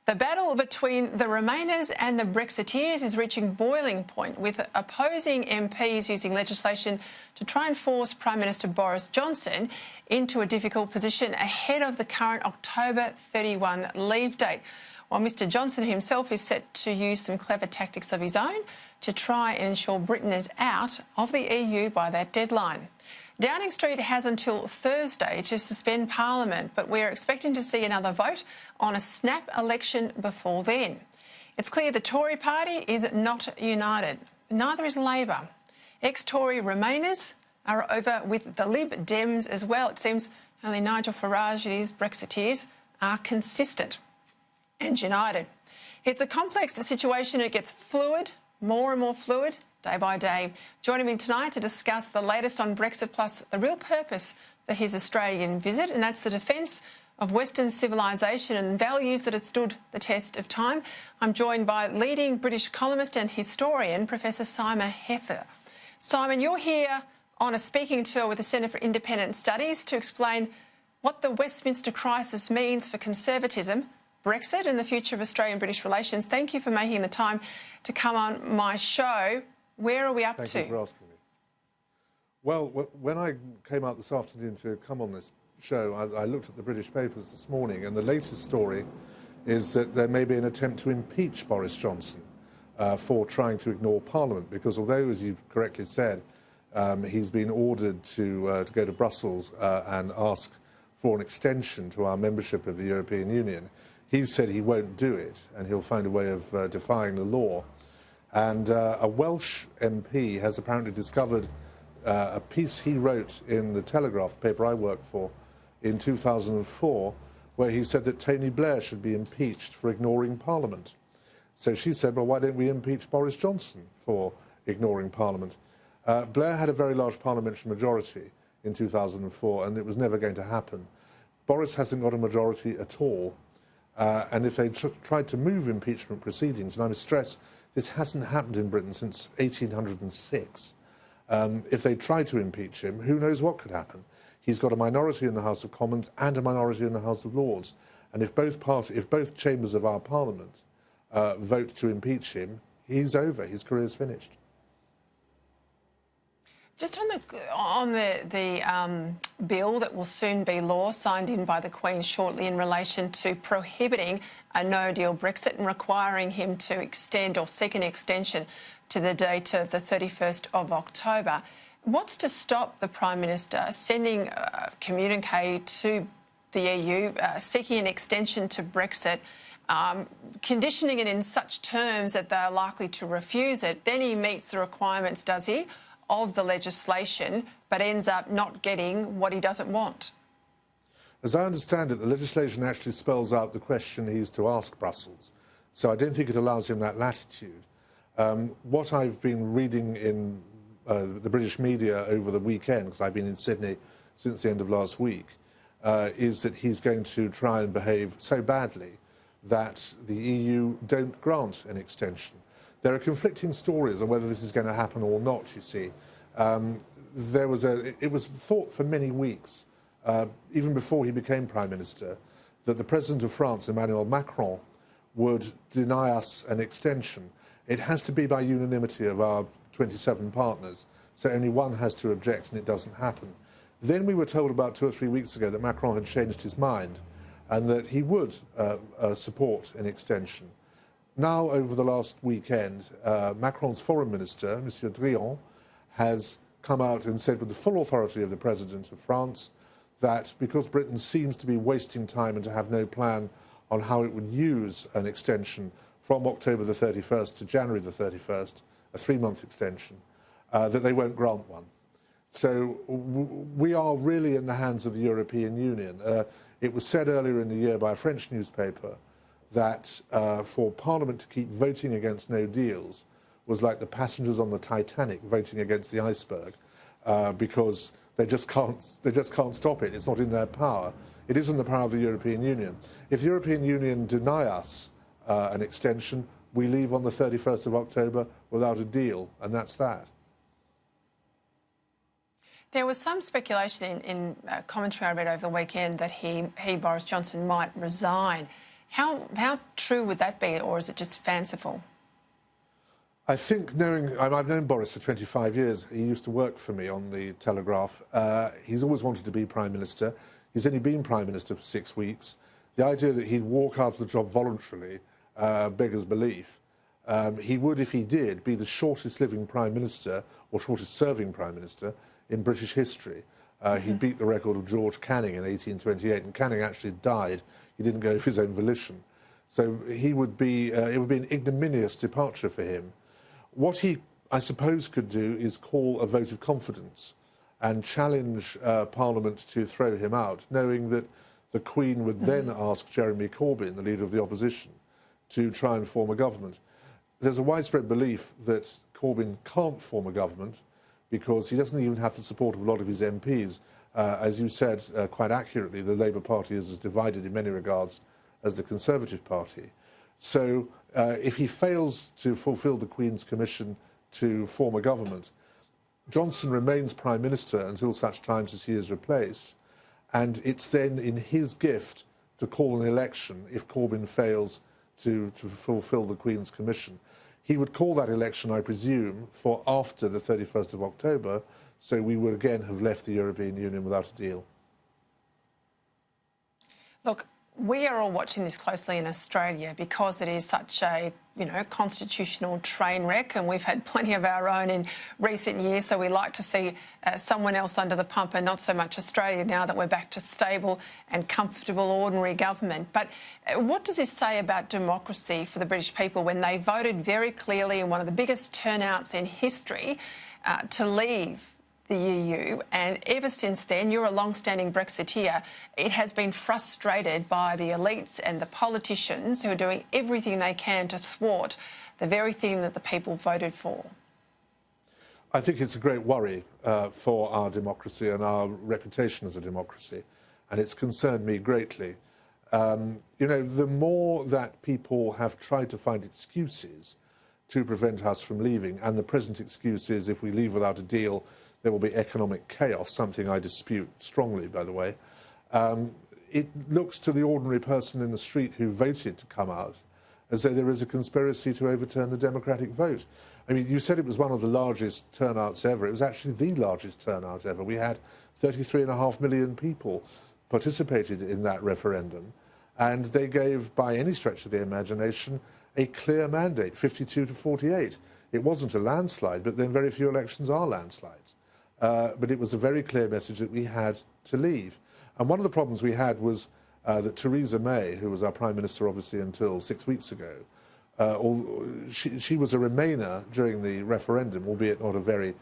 The battle between the Remainers and the Brexiteers is reaching boiling point, with opposing MPs using legislation to try and force Prime Minister Boris Johnson into a difficult position ahead of the current October 31 leave date, while Mr Johnson himself is set to use some clever tactics of his own to try and ensure Britain is out of the EU by that deadline. Downing Street has until Thursday to suspend Parliament, but we're expecting to see another vote on a snap election before then. It's clear the Tory party is not united. Neither is Labor. Ex-Tory Remainers are over with the Lib Dems as well. It seems only Nigel Farage's Brexiteers are consistent and united. It's a complex situation. It gets fluid, more and more fluid, day by day. Joining me tonight to discuss the latest on Brexit plus the real purpose for his Australian visit, and that's the defence of Western civilisation and values that have stood the test of time. I'm joined by leading British columnist and historian, Professor Simon Heffer. Simon, you're here on a speaking tour with the Centre for Independent Studies to explain what the Westminster crisis means for conservatism, Brexit and the future of Australian-British relations. Thank you for making the time to come on my show. Where are we up to? Thank you for asking me. Well, when I came out this afternoon to come on this show, I looked at the British papers this morning, and the latest story is that there may be an attempt to impeach Boris Johnson for trying to ignore Parliament, because although, as you've correctly said, he's been ordered to go to Brussels and ask for an extension to our membership of the European Union, he's said he won't do it, and he'll find a way of defying the law. And a Welsh MP has apparently discovered a piece he wrote in the Telegraph, the paper I worked for, in 2004, where he said that Tony Blair should be impeached for ignoring Parliament. So she said, well, why don't we impeach Boris Johnson for ignoring Parliament? Blair had a very large parliamentary majority in 2004, and it was never going to happen. Boris hasn't got a majority at all. And if they tried to move impeachment proceedings, and I must stress, this hasn't happened in Britain since 1806. If they tried to impeach him, who knows what could happen? He's got a minority in the House of Commons and a minority in the House of Lords. And if both chambers of our Parliament vote to impeach him, he's over. His career's finished. Just on the bill that will soon be law, signed in by the Queen shortly, in relation to prohibiting a no-deal Brexit and requiring him to extend or seek an extension to the date of the 31st of October. What's to stop the Prime Minister sending a communique to the EU, seeking an extension to Brexit, conditioning it in such terms that they're likely to refuse it? Then he meets the requirements, does he, of the legislation, but ends up not getting what he doesn't want? As I understand it, the legislation actually spells out the question he's to ask Brussels. So I don't think it allows him that latitude. What I've been reading in the British media over the weekend, because I've been in Sydney since the end of last week, is that he's going to try and behave so badly that the EU don't grant an extension. There are conflicting stories on whether this is going to happen or not, you see. It was thought for many weeks, even before he became Prime Minister, that the President of France, Emmanuel Macron, would deny us an extension. It has to be by unanimity of our 27 partners, so only one has to object and it doesn't happen. Then we were told about 2 or 3 weeks ago that Macron had changed his mind and that he would support an extension. Now, over the last weekend, Macron's foreign minister, Monsieur Drian, has come out and said with the full authority of the President of France that because Britain seems to be wasting time and to have no plan on how it would use an extension from October the 31st to January the 31st, a 3-month extension, that they won't grant one. So we are really in the hands of the European Union. It was said earlier in the year by a French newspaper that for Parliament to keep voting against no deals was like the passengers on the Titanic voting against the iceberg, because they just can't stop it. It's not in their power. It is in the power of the European Union. If the European Union deny us an extension, we leave on the 31st of October without a deal, and that's that. There was some speculation in commentary I read over the weekend that he, Boris Johnson, might resign How true would that be, or is it just fanciful? I think I've known Boris for 25 years. He used to work for me on the Telegraph. He's always wanted to be Prime Minister. He's only been Prime Minister for 6 weeks. The idea that he'd walk out of the job voluntarily beggars belief. He would, if he did, be the shortest living Prime Minister, or shortest serving Prime Minister, in British history. He beat the record of George Canning in 1828, and Canning actually died. He didn't go of his own volition. So he would be, it would be an ignominious departure for him. What he, I suppose, could do is call a vote of confidence and challenge Parliament to throw him out, knowing that the Queen would then ask Jeremy Corbyn, the leader of the opposition, to try and form a government. There's a widespread belief that Corbyn can't form a government because he doesn't even have the support of a lot of his MPs. As you said quite accurately, the Labour Party is as divided in many regards as the Conservative Party. So if he fails to fulfil the Queen's commission to form a government, Johnson remains Prime Minister until such times as he is replaced, and it's then in his gift to call an election if Corbyn fails to fulfil the Queen's commission. He would call that election, I presume, for after the 31st of October, so we would again have left the European Union without a deal. Look, we are all watching this closely in Australia because it is such a, constitutional train wreck, and we've had plenty of our own in recent years, so we like to see someone else under the pump and not so much Australia now that we're back to stable and comfortable ordinary government. But what does this say about democracy for the British people when they voted very clearly in one of the biggest turnouts in history to leave the EU, and ever since then, you're a long-standing Brexiteer, it has been frustrated by the elites and the politicians who are doing everything they can to thwart the very thing that the people voted for? I think it's a great worry for our democracy and our reputation as a democracy, and it's concerned me greatly. The more that people have tried to find excuses to prevent us from leaving, and the present excuse is if we leave without a deal, there will be economic chaos, something I dispute strongly, by the way. It looks to the ordinary person in the street who voted to come out as though there is a conspiracy to overturn the democratic vote. I mean, you said it was one of the largest turnouts ever. It was actually the largest turnout ever. We had 33.5 million people participated in that referendum, and they gave, by any stretch of the imagination, a clear mandate, 52 to 48. It wasn't a landslide, but then very few elections are landslides. But it was a very clear message that we had to leave. And one of the problems we had was that Theresa May, who was our Prime Minister obviously until 6 weeks ago, she was a Remainer during the referendum, albeit not a very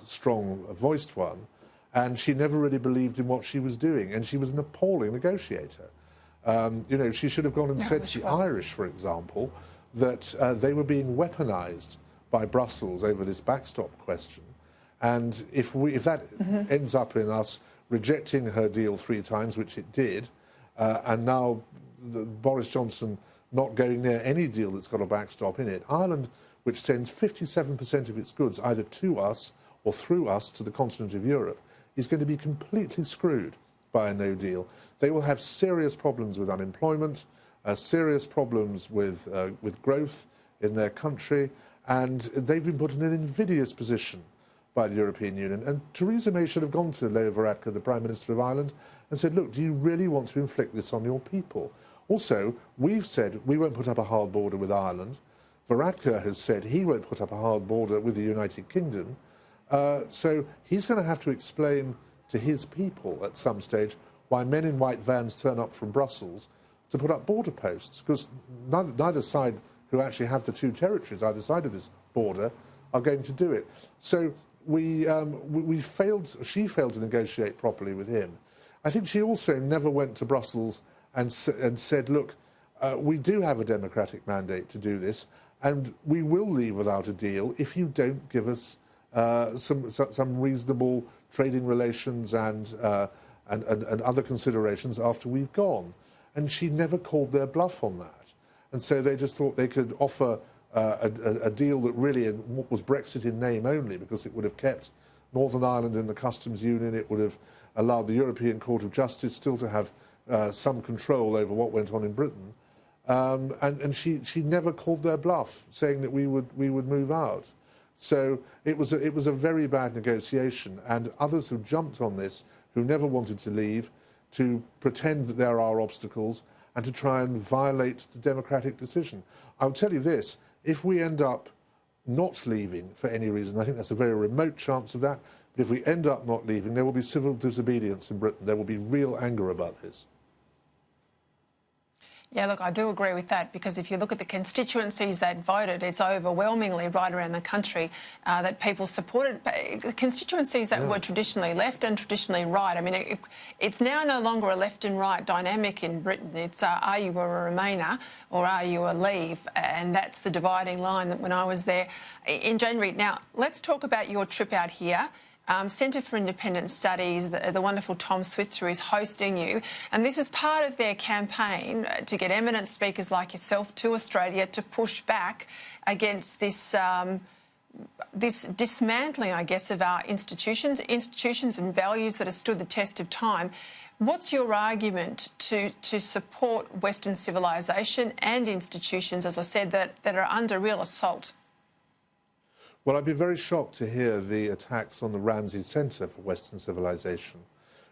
strong-voiced one, and she never really believed in what she was doing, and she was an appalling negotiator. She should have gone and said to the Irish, for example, that they were being weaponised by Brussels over this backstop question. And if that ends up in us rejecting her deal 3 times, which it did, and now Boris Johnson not going near any deal that's got a backstop in it, Ireland, which sends 57% of its goods either to us or through us to the continent of Europe, is going to be completely screwed by a no deal. They will have serious problems with unemployment, serious problems with growth in their country, and they've been put in an invidious position by the European Union. And Theresa May should have gone to Leo Varadkar, the Prime Minister of Ireland, and said, look, do you really want to inflict this on your people? Also, we've said we won't put up a hard border with Ireland. Varadkar has said he won't put up a hard border with the United Kingdom. So he's going to have to explain to his people at some stage why men in white vans turn up from Brussels to put up border posts, because neither side who actually have the 2 territories either side of this border are going to do it. So she failed to negotiate properly with him. I think she also never went to Brussels and said, look, we do have a democratic mandate to do this, and we will leave without a deal if you don't give us some reasonable trading relations and other considerations after we've gone. And she never called their bluff on that. And so they just thought they could offer a deal that really was Brexit in name only, because it would have kept Northern Ireland in the customs union, it would have allowed the European Court of Justice still to have some control over what went on in Britain, And she never called their bluff, saying that we would move out. So it was a very bad negotiation, and others who jumped on this, who never wanted to leave, to pretend that there are obstacles and to try and violate the democratic decision. I'll tell you this, if we end up not leaving for any reason, I think that's a very remote chance of that, but if we end up not leaving, there will be civil disobedience in Britain. There will be real anger about this. Yeah, look, I do agree with that, because if you look at the constituencies that voted, it's overwhelmingly right around the country that people supported constituencies that were traditionally left and traditionally right. I mean, it's now no longer a left and right dynamic in Britain. It's are you a Remainer or are you a Leave? And that's the dividing line that when I was there in January. Now, let's talk about your trip out here. Centre for Independent Studies, the wonderful Tom Switzer is hosting you, and this is part of their campaign to get eminent speakers like yourself to Australia to push back against this this dismantling, I guess, of our institutions and values that have stood the test of time. What's your argument to support Western civilisation and institutions, as I said, that are under real assault? Well, I'd be very shocked to hear the attacks on the Ramsay Centre for Western Civilisation,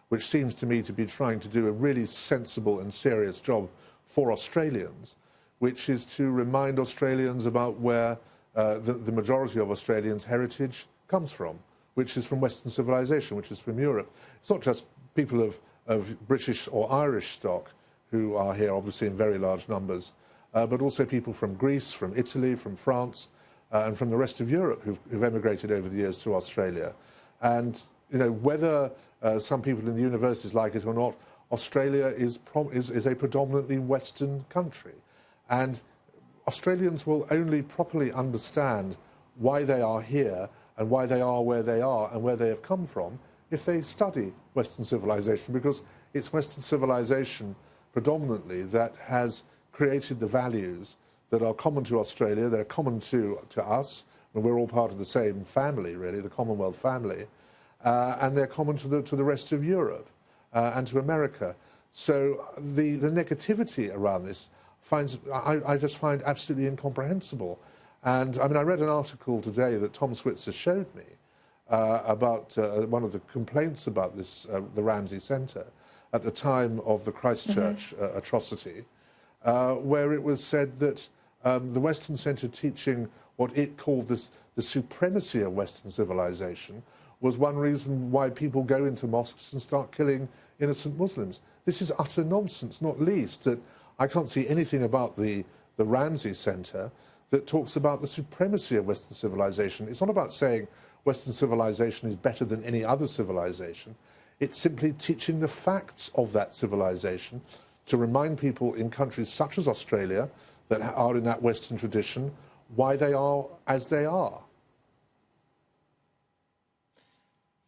which seems to me to be trying to do a really sensible and serious job for Australians, which is to remind Australians about where the majority of Australians' heritage comes from, which is from Western civilisation, which is from Europe. It's not just people of British or Irish stock who are here, obviously in very large numbers, but also people from Greece, from Italy, from France, and from the rest of Europe who've emigrated over the years to Australia. And, you know, whether some people in the universities like it or not, Australia is a predominantly Western country. And Australians will only properly understand why they are here and why they are where they are and where they have come from if they study Western civilization, because it's Western civilization predominantly that has created the values that are common to Australia, they're common to us, and we're all part of the same family, really, the Commonwealth family, and they're common to the rest of Europe and to America. So the negativity around this I just find absolutely incomprehensible. And I mean, I read an article today that Tom Switzer showed me about one of the complaints about this, the Ramsay Centre, at the time of the Christchurch atrocity, where it was said that the Western Centre teaching what it called the supremacy of Western civilization was one reason why people go into mosques and start killing innocent Muslims. This is utter nonsense, not least that I can't see anything about the Ramsay Centre that talks about the supremacy of Western civilization. It's not about saying Western civilization is better than any other civilization. It's simply teaching the facts of that civilization to remind people in countries such as Australia that are in that Western tradition why they are as they are.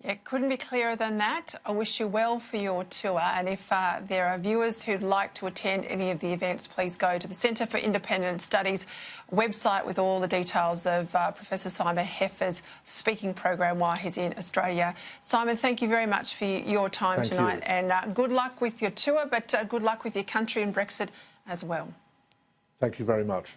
Yeah, couldn't be clearer than that. I wish you well for your tour, and if there are viewers who'd like to attend any of the events, please go to the Centre for Independent Studies website with all the details of Professor Simon Heffer's speaking program while he's in Australia. Simon, thank you very much for your time tonight, and good luck with your tour, but good luck with your country and Brexit as well. Thank you very much.